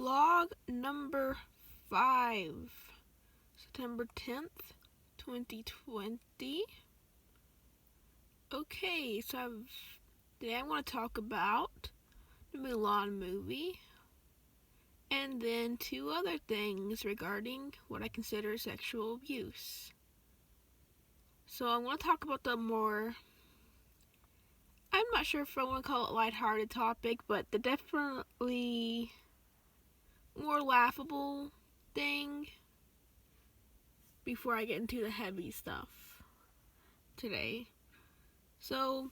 Vlog number 5, September 10th, 2020. Okay, today I want to talk about the Mulan movie and then 2 other things regarding what I consider sexual abuse. So I want to talk about the more, I'm not sure if I want to call it lighthearted topic, but the definitely more laughable thing before I get into the heavy stuff today. So,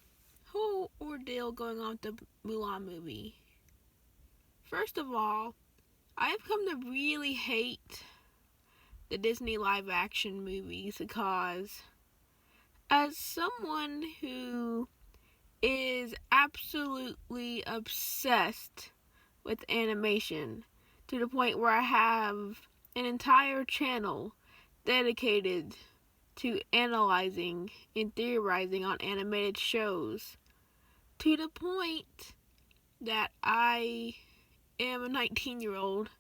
whole ordeal going on with the Mulan movie. First of all, I have come to really hate the Disney live action movies because as someone who is absolutely obsessed with animation to the point where I have an entire channel dedicated to analyzing and theorizing on animated shows, to the point that I am a 19-year-old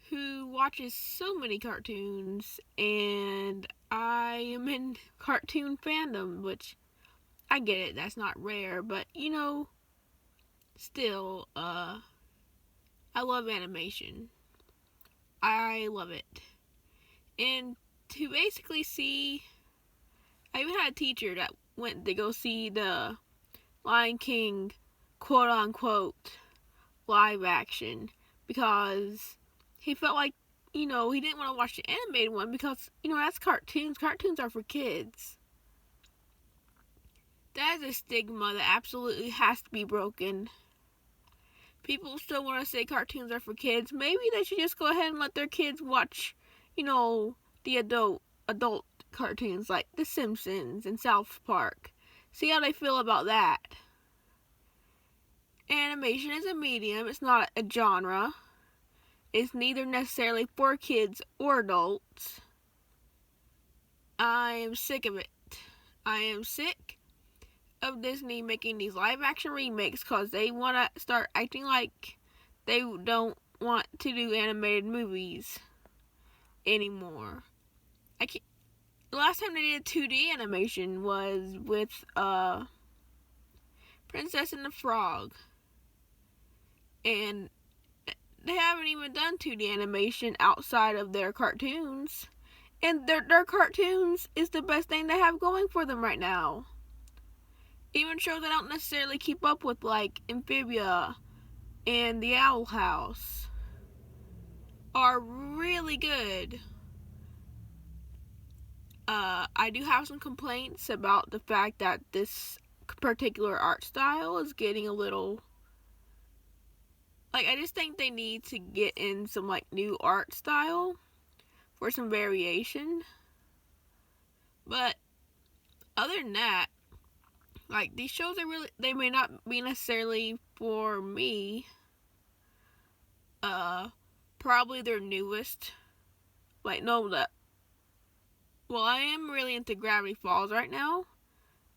who watches so many cartoons, and I am in cartoon fandom, which I get it, that's not rare, but still, I love animation. I love it. And to basically see, I even had a teacher that went to go see the Lion King quote unquote live action because he felt like, he didn't want to watch the animated one because, that's cartoons. Cartoons are for kids. That is a stigma that absolutely has to be broken. People still want to say cartoons are for kids. Maybe they should just go ahead and let their kids watch, the adult cartoons like The Simpsons and South Park. See how they feel about that. Animation is a medium. It's not a genre. It's neither necessarily for kids or adults. I am sick of it. I am sick of Disney making these live action remakes because they want to start acting like they don't want to do animated movies anymore. The last time they did 2D animation was with Princess and the Frog, and they haven't even done 2D animation outside of their cartoons, and their cartoons is the best thing they have going for them right now. Even shows I don't necessarily keep up with, like Amphibia and The Owl House, are really good. I do have some complaints about the fact that this particular art style is getting a little, I just think they need to get in some new art style for some variation. But other than that, these shows they may not be necessarily for me. Probably their newest, I am really into Gravity Falls right now.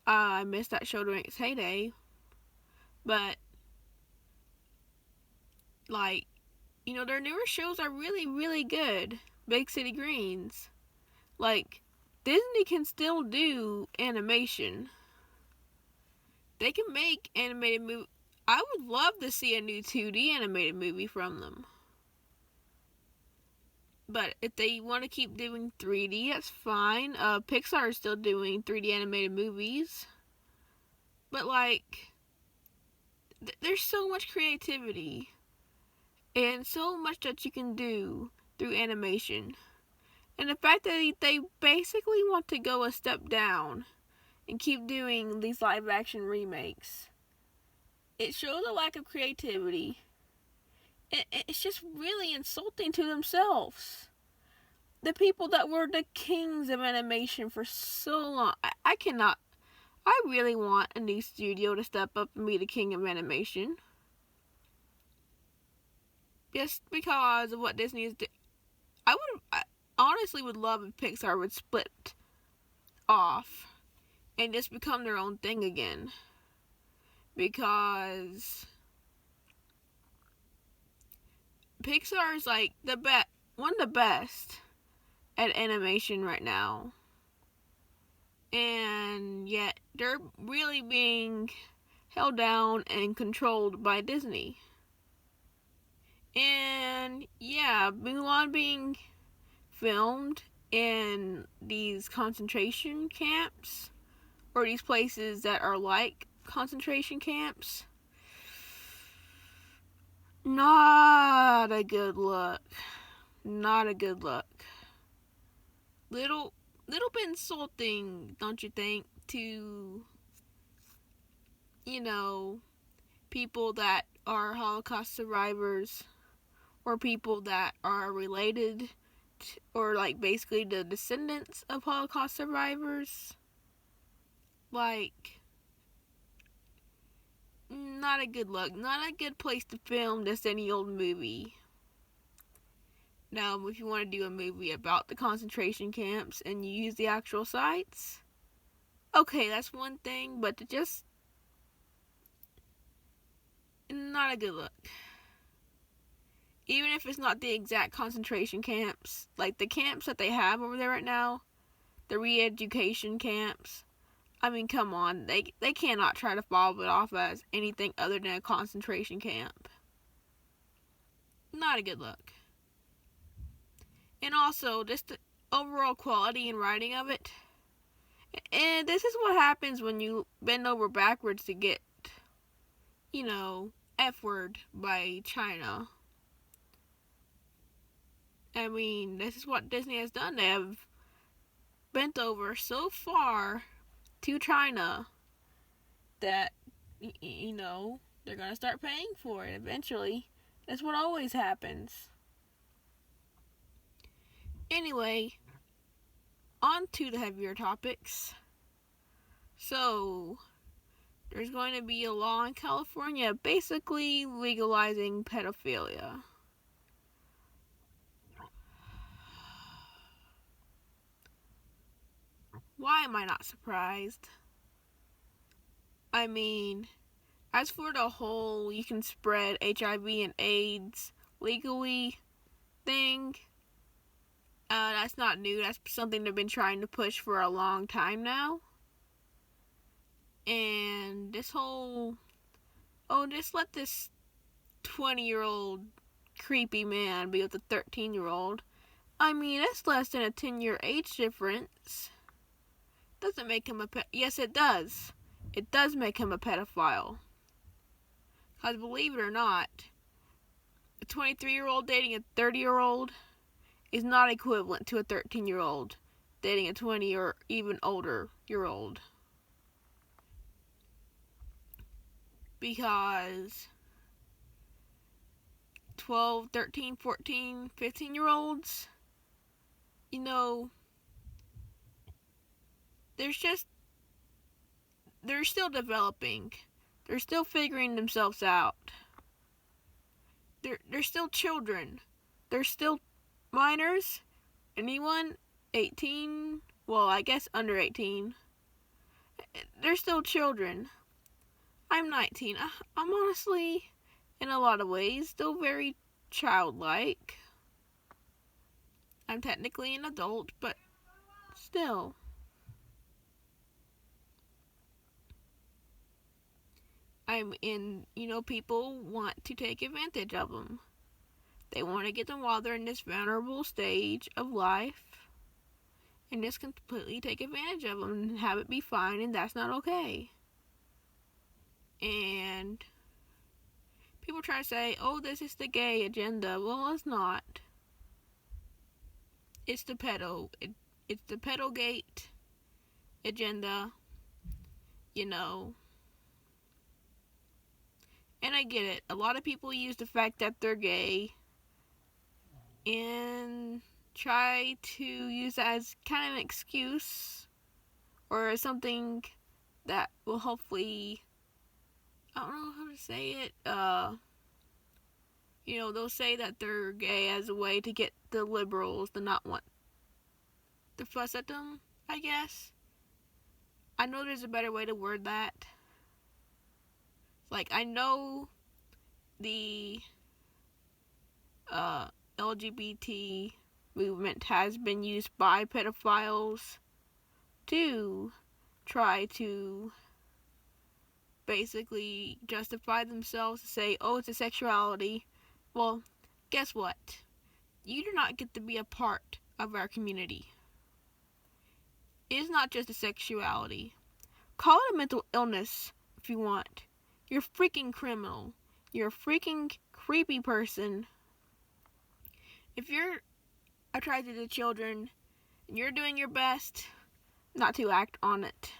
I missed that show during its heyday. But, their newer shows are really, really good. Big City Greens. Disney can still do animation. They can make animated movies. I would love to see a new 2D animated movie from them. But if they want to keep doing 3D, that's fine. Pixar is still doing 3D animated movies. But, there's so much creativity and so much that you can do through animation. And the fact that they basically want to go a step down and keep doing these live action remakes, it shows a lack of creativity. It's just really insulting to themselves. The people that were the kings of animation for so long. I really want a new studio to step up and be the king of animation. Just because of what Disney is doing. I honestly would love if Pixar would split off and just become their own thing again. Because Pixar is like one of the best at animation right now. And yet they're really being held down and controlled by Disney. And yeah, Mulan being filmed in these concentration camps, or these places that are like concentration camps, not a good look. Not a good look. Little bit insulting, don't you think, to, people that are Holocaust survivors, or people that are related to, or like basically the descendants of Holocaust survivors. Like, not a good look. Not a good place to film just any old movie. Now, if you want to do a movie about the concentration camps and you use the actual sites, okay, that's one thing, but to just, not a good look. Even if it's not the exact concentration camps, like the camps that they have over there right now, the re-education camps, I mean, come on, they cannot try to follow it off as anything other than a concentration camp. Not a good look. And also, just the overall quality and writing of it. And this is what happens when you bend over backwards to get, F-word by China. I mean, this is what Disney has done. They have bent over so far to China that, they're going to start paying for it eventually. That's what always happens. Anyway, on to the heavier topics. So, there's going to be a law in California basically legalizing pedophilia. Why am I not surprised? I mean, as for the whole you can spread HIV and AIDS legally thing, that's not new. That's something they've been trying to push for a long time now. And this whole, just let this 20-year-old creepy man be with a 13-year-old. I mean, that's less than a 10-year age difference. Doesn't make him yes, it does. It does make him a pedophile. Because believe it or not, a 23-year-old dating a 30-year-old is not equivalent to a 13-year-old dating a 20 or even older year old. Because 12, 13, 14, 15-year-olds, they're still developing. They're still figuring themselves out. They're still children. They're still minors. Anyone 18, well, I guess under 18, they're still children. I'm 19. I'm honestly, in a lot of ways, still very childlike. I'm technically an adult, but still. People want to take advantage of them. They want to get them while they're in this vulnerable stage of life and just completely take advantage of them and have it be fine, and that's not okay. And people try to say, oh, this is the gay agenda. Well, it's not. It's the it's the pedogate agenda, And I get it. A lot of people use the fact that they're gay and try to use that as kind of an excuse or something that will hopefully, I don't know how to say it, they'll say that they're gay as a way to get the liberals to not want to fuss at them, I guess. I know there's a better way to word that. Like, I know the LGBT movement has been used by pedophiles to try to basically justify themselves, to say, oh, it's a sexuality. Well, guess what? You do not get to be a part of our community. It is not just a sexuality. Call it a mental illness if you want. You're a freaking criminal. You're a freaking creepy person. If you're attracted to children and you're doing your best not to act on it,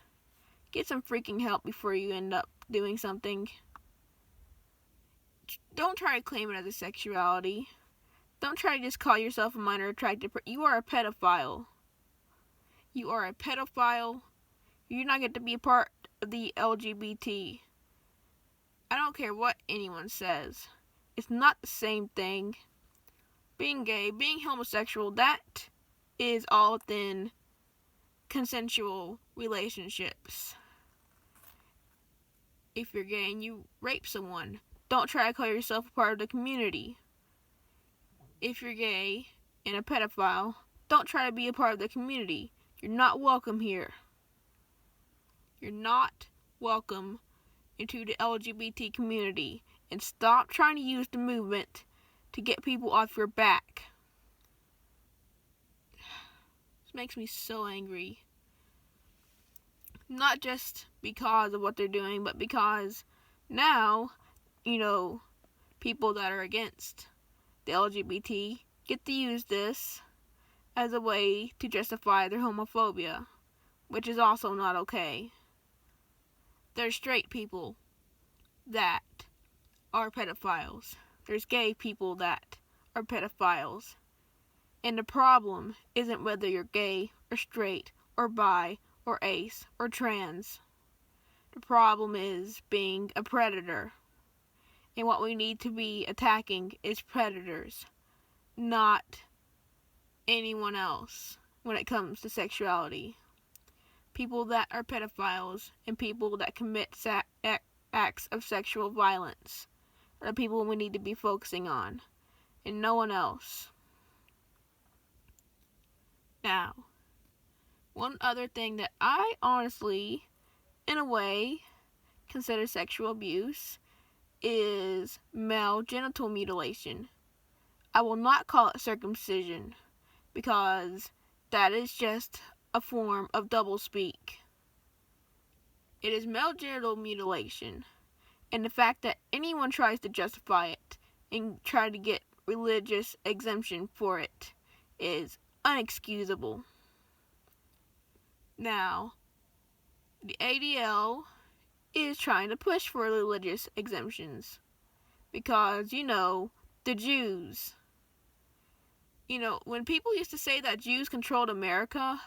get some freaking help before you end up doing something. Don't try to claim it as a sexuality. Don't try to just call yourself a minor attracted person. You are a pedophile. You are a pedophile. You do not get to be a part of the LGBT. I don't care what anyone says. It's not the same thing. Being gay, being homosexual, that is all within consensual relationships. If you're gay and you rape someone, don't try to call yourself a part of the community. If you're gay and a pedophile, don't try to be a part of the community. You're not welcome here. You're not welcome into the LGBT community. And stop trying to use the movement to get people off your back. This makes me so angry. Not just because of what they're doing, but because now, people that are against the LGBT get to use this as a way to justify their homophobia, which is also not okay. There's straight people that are pedophiles. There's gay people that are pedophiles. And the problem isn't whether you're gay or straight or bi or ace or trans. The problem is being a predator. And what we need to be attacking is predators, not anyone else when it comes to sexuality. People that are pedophiles and people that commit acts of sexual violence are the people we need to be focusing on, and no one else. Now, one other thing that I honestly, in a way, consider sexual abuse is male genital mutilation. I will not call it circumcision because that is just a form of doublespeak. It is male genital mutilation, and the fact that anyone tries to justify it and try to get religious exemption for it is unexcusable. Now, the ADL is trying to push for religious exemptions because, the Jews. When people used to say that Jews controlled America,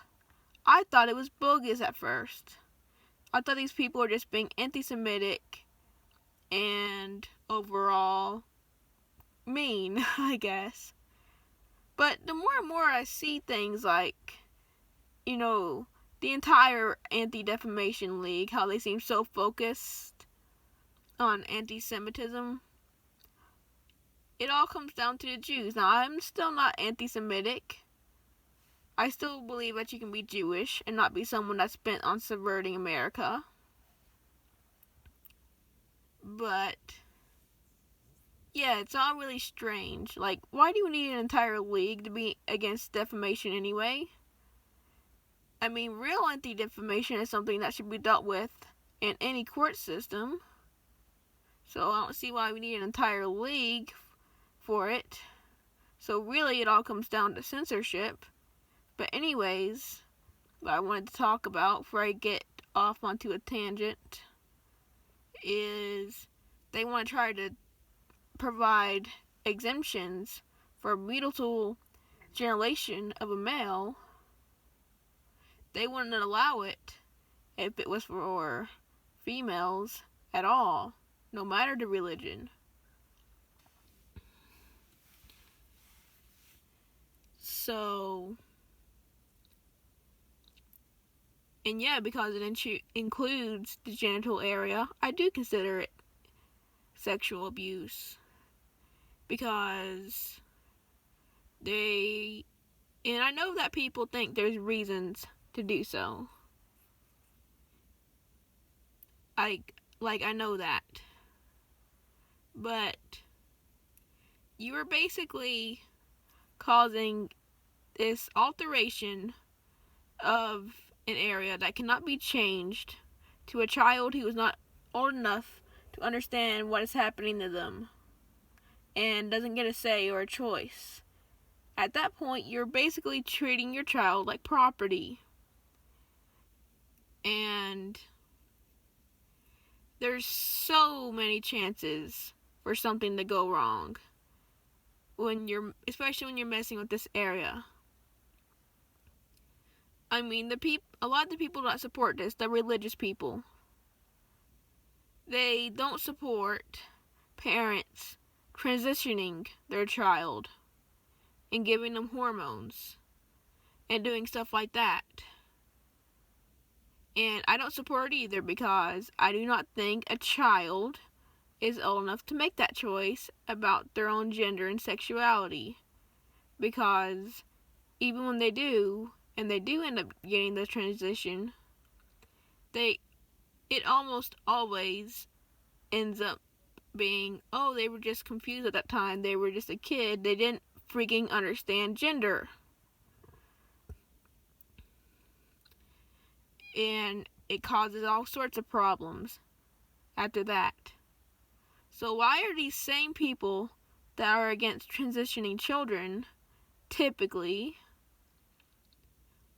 I thought it was bogus at first. I thought these people were just being anti-Semitic and overall mean, I guess. But the more and more I see things like, the entire Anti-Defamation League, how they seem so focused on anti-Semitism, it all comes down to the Jews. Now, I'm still not anti-Semitic. I still believe that you can be Jewish and not be someone that's bent on subverting America. But, yeah, it's all really strange. Like, why do we need an entire league to be against defamation anyway? I mean, real anti-defamation is something that should be dealt with in any court system. So I don't see why we need an entire league for it. So really, it all comes down to censorship. But anyways, what I wanted to talk about before I get off onto a tangent is they want to try to provide exemptions for mutilation generation of a male. They wouldn't allow it if it was for females at all, no matter the religion. So, and yeah, because it includes the genital area, I do consider it sexual abuse. Because And I know that people think there's reasons to do so. I know that. But you are basically causing this alteration of an area that cannot be changed to a child who is not old enough to understand what is happening to them and doesn't get a say or a choice. At that point, you're basically treating your child like property. And there's so many chances for something to go wrong especially when you're messing with this area. I mean, a lot of the people that support this, the religious people, they don't support parents transitioning their child and giving them hormones and doing stuff like that. And I don't support it either, because I do not think a child is old enough to make that choice about their own gender and sexuality. Because even when they do, and they do end up getting the transition, it almost always ends up being, oh, they were just confused at that time, they were just a kid, they didn't freaking understand gender. And it causes all sorts of problems after that. So why are these same people that are against transitioning children, typically,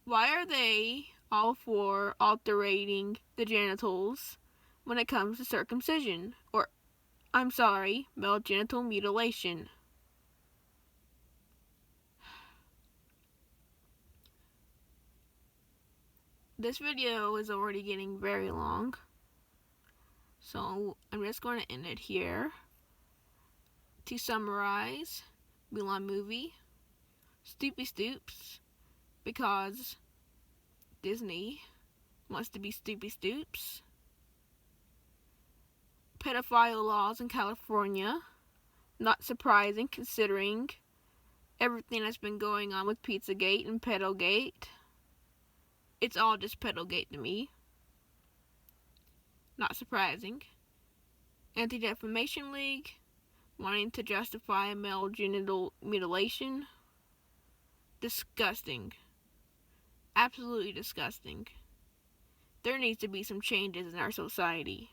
why are they all for altering the genitals when it comes to circumcision? Or, I'm sorry, male genital mutilation? This video is already getting very long, so I'm just going to end it here. To summarize, Mulan movie, Stoopy Stoops, because Disney wants to be Stoopy Stoops. Pedophile laws in California, not surprising considering everything that's been going on with Pizzagate and Pedogate. It's all just Pedogate to me. Not surprising. Anti-Defamation League, wanting to justify male genital mutilation. Disgusting. Absolutely disgusting. There needs to be some changes in our society.